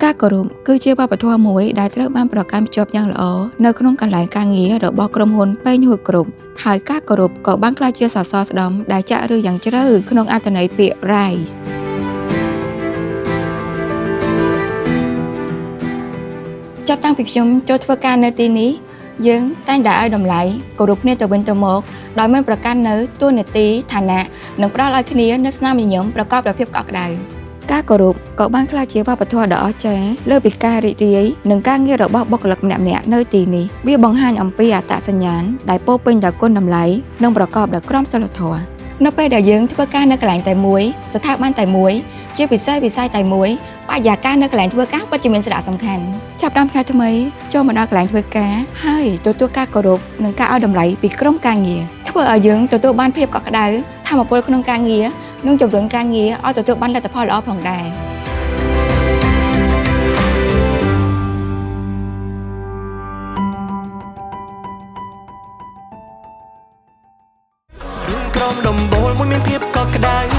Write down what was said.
ការគោរពគឺជាវប្បធម៌មួយដែលត្រូវបានប្រកាន់ភ្ជាប់យ៉ាងល្អនៅក្នុងកន្លែងការងាររបស់ក្រុមហ៊ុនពេញហួសគ្រប់ហើយការគោរពក៏បានក្លាយជាសសរស្តម្ភដែលចាក់ឫសយ៉ាងជ្រៅក្នុងអត្ថន័យពាក្យ RISE ចាប់តាំងពីខ្ញុំចូលធ្វើការនៅទីនេះយើងតែងតែឲ្យតម្លៃគោរពគ្នាទៅវិញទៅមកដោយមិនប្រកាន់នៅតួនាទីឋានៈនិងផ្ដល់ឲ្យគ្នានូវស្នាមញញឹមប្រកបដោយភាពកក់ក្ដៅការគោរពក៏បានក្លាយជាវប្បធម៌ដ៏អស្ចារ្យលើពីការរីករាយនឹងការងាររបស់បុគ្គលិកម្នាក់ៗនៅទីនេះវាបង្ហាញអំពីអត្តសញ្ញាណដែលពោរពេញដោយគុណតម្លៃនិងប្រកបដោយក្រមសីលធម៌នៅពេលដែលយើងធ្វើការនៅកន្លែងតែមួយស្ថាប័នតែមួយជាពិសេសវិស័យតែមួយបរិយាកាសនៅកន្លែងធ្វើការពិតជាមានសារៈសំខាន់ចាប់ផ្ដើមថ្ងៃថ្មីចូលមកដល់កន្លែងធ្វើការហើយទទួលការគោរពនិងការឲ្យតម្លៃពីក្រុមការងារធ្វើឲ្យយើងទទួលបានភាពកក់ក្ដៅថាមពលក្នុងការងារនិងជំរុញការងារឲ្យទទួលបានលទ្ធផលល្អផងដែរក្រុមដំបូលមួយមានភាពកក់ក្ដៅ